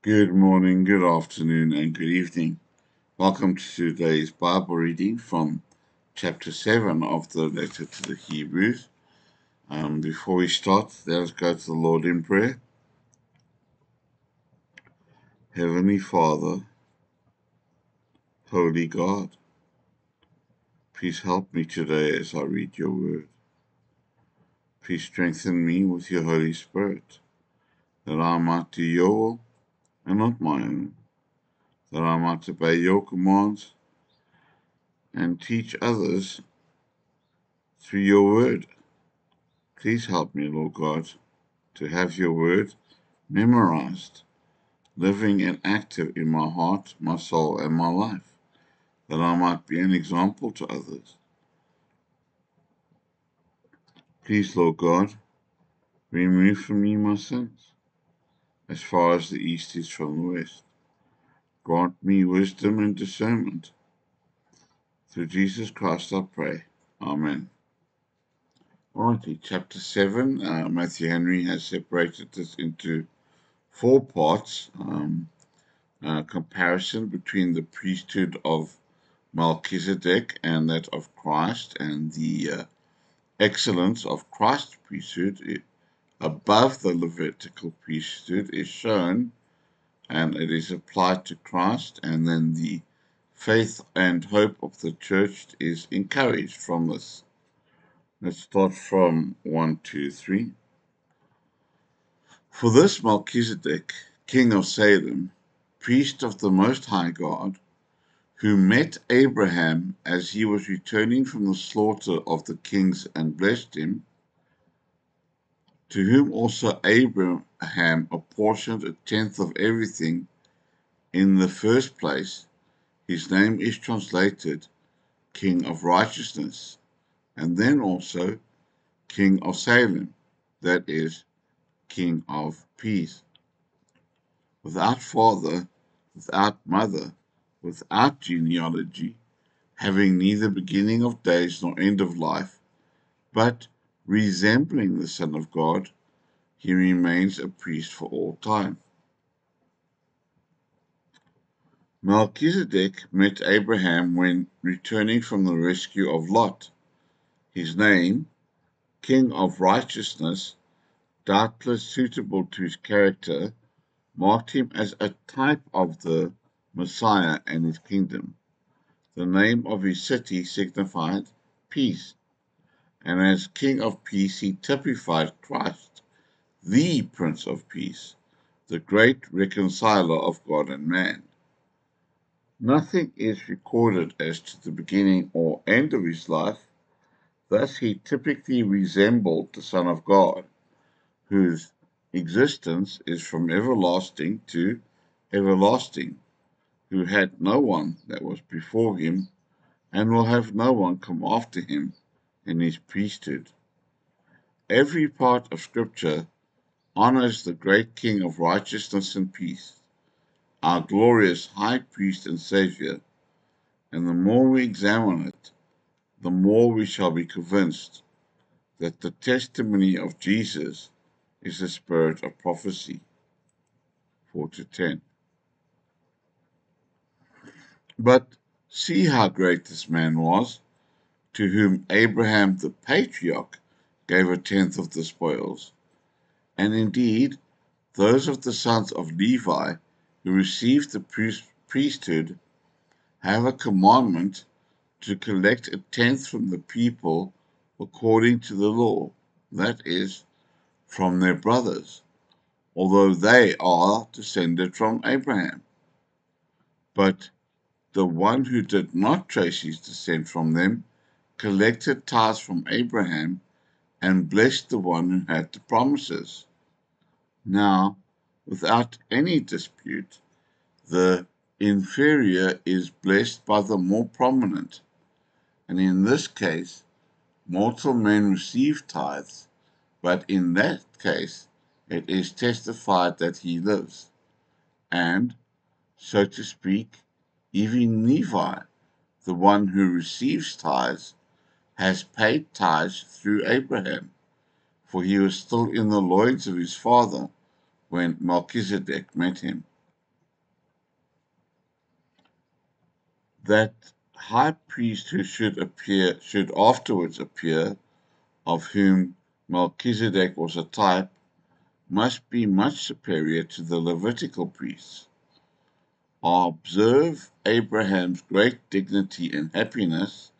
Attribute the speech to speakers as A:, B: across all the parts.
A: Good morning, good afternoon, and good evening. Welcome to today's Bible reading from chapter 7 of the letter to the Hebrews. Before we start, let us go to the Lord in prayer. Heavenly Father, Holy God, please help me today as I read your word. Please strengthen me with your Holy Spirit, that I might do your will and not my own, that I might obey your commands and teach others through your word. Please help me, Lord God, to have your word memorized, living and active in my heart, my soul, and my life, that I might be an example to others. Please, Lord God, remove from me my sins, as far as the east is from the west. Grant me wisdom and discernment. Through Jesus Christ I pray. Amen. Alrighty, chapter 7, Matthew Henry has separated this into 4 parts. Comparison between the priesthood of Melchizedek and that of Christ, and the excellence of Christ's priesthood above the Levitical priesthood is shown, and it is applied to Christ, and then the faith and hope of the church is encouraged from this. Let's start from 1, 2, 3. For this Melchizedek, king of Salem, priest of the Most High God, who met Abraham as he was returning from the slaughter of the kings and blessed him, to whom also Abraham apportioned a tenth of everything in the first place, his name is translated King of Righteousness, and then also King of Salem, that is, King of Peace. Without father, without mother, without genealogy, having neither beginning of days nor end of life, but resembling the Son of God, he remains a priest for all time. Melchizedek met Abraham when returning from the rescue of Lot. His name, King of Righteousness, doubtless suitable to his character, marked him as a type of the Messiah and his kingdom. The name of his city signified peace, and as King of Peace he typified Christ, the Prince of Peace, the great reconciler of God and man. Nothing is recorded as to the beginning or end of his life, thus he typically resembled the Son of God, whose existence is from everlasting to everlasting, who had no one that was before him, and will have no one come after him in his priesthood. Every part of Scripture honors the great King of righteousness and peace, our glorious High Priest and Savior, and the more we examine it, the more we shall be convinced that the testimony of Jesus is the spirit of prophecy. 4 to 10. But see how great this man was, to whom Abraham the patriarch gave a tenth of the spoils. And indeed, those of the sons of Levi who received the priesthood have a commandment to collect a tenth from the people according to the law, that is, from their brothers, although they are descended from Abraham. But the one who did not trace his descent from them collected tithes from Abraham and blessed the one who had the promises. Now, without any dispute, the inferior is blessed by the more prominent, and in this case, mortal men receive tithes, but in that case, it is testified that he lives, and, so to speak, even Levi, the one who receives tithes, has paid tithes through Abraham, for he was still in the loins of his father when Melchizedek met him. That high priest who should afterwards appear, of whom Melchizedek was a type, must be much superior to the Levitical priests. Observe Abraham's great dignity and happiness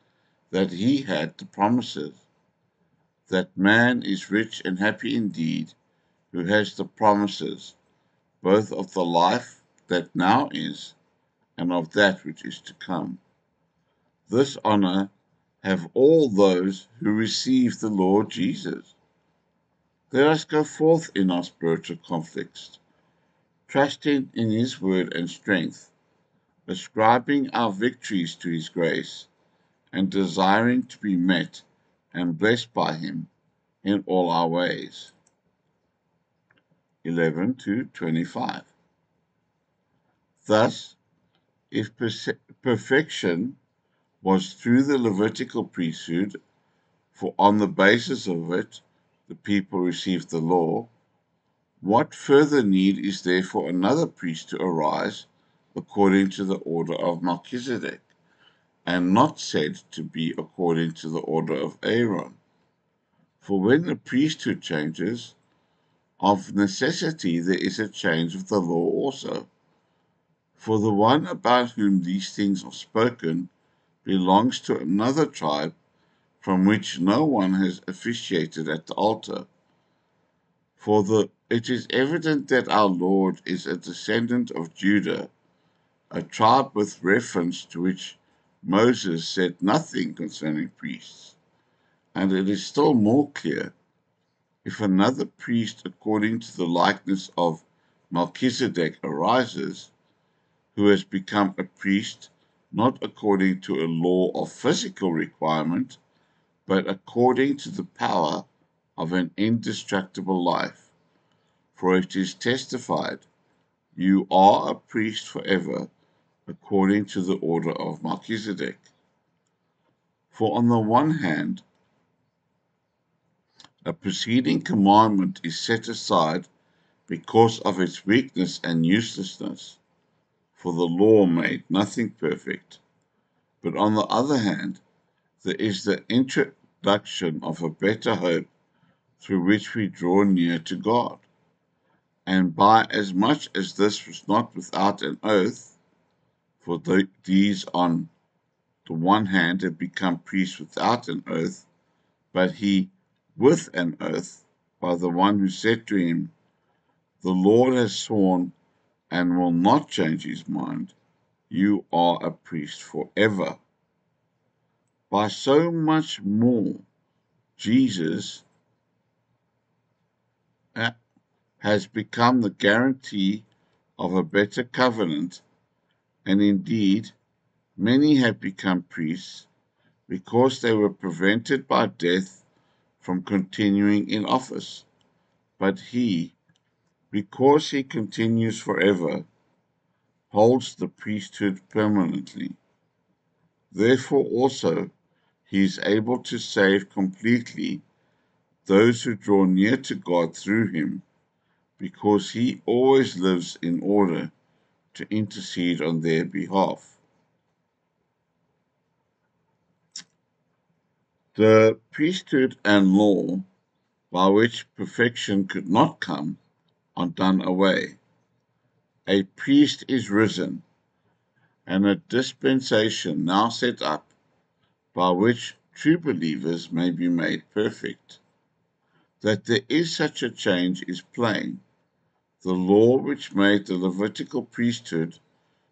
A: that he had the promises. That man is rich and happy indeed who has the promises, both of the life that now is and of that which is to come. This honor have all those who receive the Lord Jesus. Let us go forth in our spiritual conflicts, trusting in his word and strength, ascribing our victories to his grace, and desiring to be met and blessed by him in all our ways. 11 to 25. Thus, if perfection was through the Levitical priesthood, for on the basis of it the people received the law, what further need is there for another priest to arise according to the order of Melchizedek, and not said to be according to the order of Aaron? For when the priesthood changes, of necessity there is a change of the law also. For the one about whom these things are spoken belongs to another tribe from which no one has officiated at the altar. For it is evident that our Lord is a descendant of Judah, a tribe with reference to which Moses said nothing concerning priests. And it is still more clear, if another priest according to the likeness of Melchizedek arises, who has become a priest not according to a law of physical requirement, but according to the power of an indestructible life. For it is testified, you are a priest forever, according to the order of Melchizedek. For on the one hand, a preceding commandment is set aside because of its weakness and uselessness, for the law made nothing perfect. But on the other hand, there is the introduction of a better hope through which we draw near to God. And by as much as this was not without an oath, for these on the one hand had become priests without an oath, but he with an oath by the one who said to him, the Lord has sworn and will not change his mind, you are a priest forever. By so much more, Jesus has become the guarantee of a better covenant, and indeed, many have become priests because they were prevented by death from continuing in office. But he, because he continues forever, holds the priesthood permanently. Therefore also he is able to save completely those who draw near to God through him, because he always lives in order to intercede on their behalf. The priesthood and law, by which perfection could not come, are done away. A priest is risen, and a dispensation now set up, by which true believers may be made perfect. That there is such a change is plain. The law which made the Levitical priesthood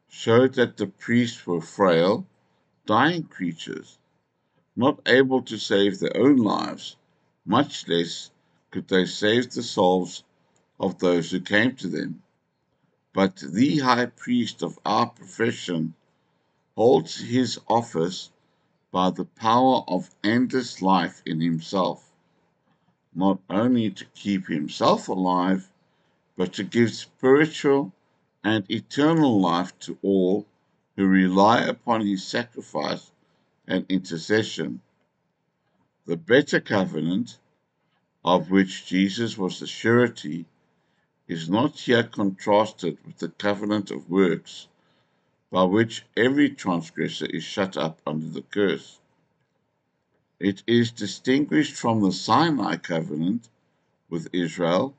A: showed that the priests were frail, dying creatures, not able to save their own lives, much less could they save the souls of those who came to them. But the high priest of our profession holds his office by the power of endless life in himself, not only to keep himself alive, but to give spiritual and eternal life to all who rely upon his sacrifice and intercession. The better covenant, of which Jesus was the surety, is not here contrasted with the covenant of works, by which every transgressor is shut up under the curse. It is distinguished from the Sinai covenant with Israel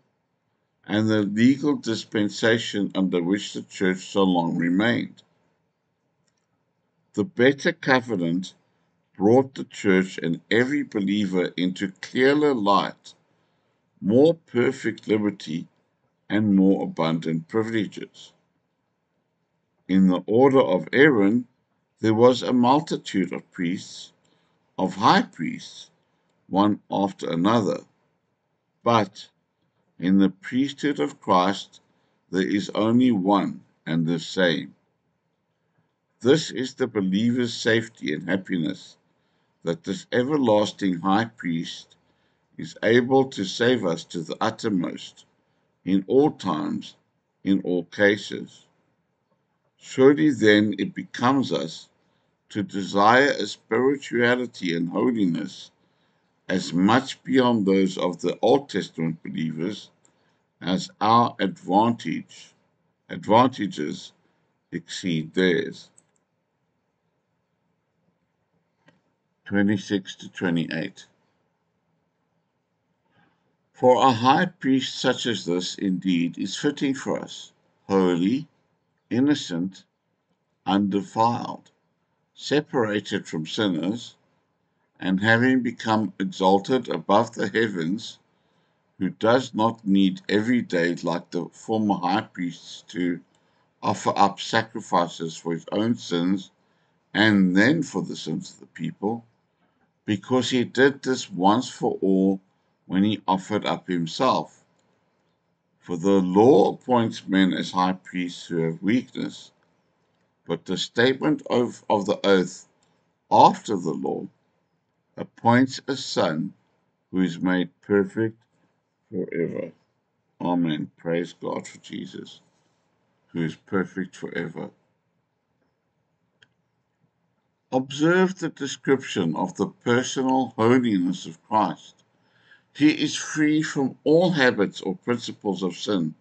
A: and the legal dispensation under which the church so long remained. The better covenant brought the church and every believer into clearer light, more perfect liberty, and more abundant privileges. In the order of Aaron, there was a multitude of priests, of high priests, one after another. But in the priesthood of Christ, there is only one and the same. This is the believer's safety and happiness, that this everlasting high priest is able to save us to the uttermost, in all times, in all cases. Surely then it becomes us to desire a spirituality and holiness as much beyond those of the Old Testament believers as our advantages exceed theirs. 26 to 28. For a high priest such as this indeed is fitting for us, holy, innocent, undefiled, separated from sinners, and having become exalted above the heavens, who does not need every day, like the former high priests, to offer up sacrifices for his own sins and then for the sins of the people, because he did this once for all when he offered up himself. For the law appoints men as high priests who have weakness, but the statement of the oath after the law appoints a son who is made perfect forever. Amen. Praise God for Jesus, who is perfect forever. Observe the description of the personal holiness of Christ. He is free from all habits or principles of sin,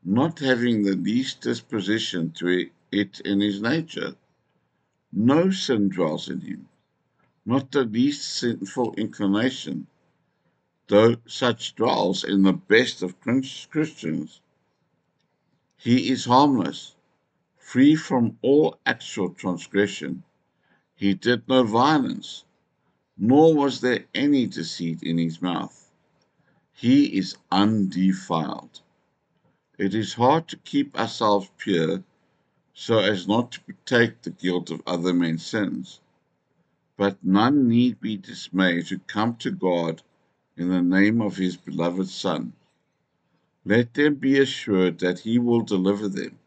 A: not having the least disposition to it in his nature. No sin dwells in him, not the least sinful inclination, though such dwells in the best of Christians. He is harmless, free from all actual transgression. He did no violence, nor was there any deceit in his mouth. He is undefiled. It is hard to keep ourselves pure so as not to take the guilt of other men's sins. But none need be dismayed who come to God in the name of his beloved Son. Let them be assured that he will deliver them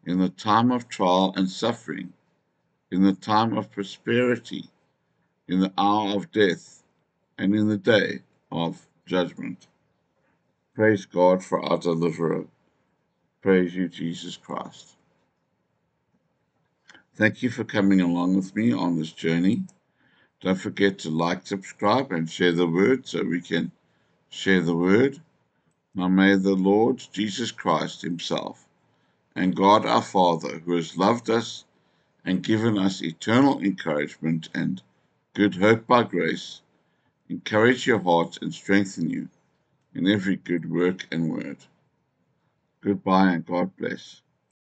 A: in the time of trial and suffering, in the time of prosperity, in the hour of death, and in the day of judgment. Praise God for our deliverer. Praise you, Jesus Christ. Thank you for coming along with me on this journey. Don't forget to like, subscribe, and share the word so we can share the word. Now may the Lord Jesus Christ himself and God our Father, who has loved us and given us eternal encouragement and good hope by grace, encourage your hearts and strengthen you in every good work and word. Goodbye and God bless.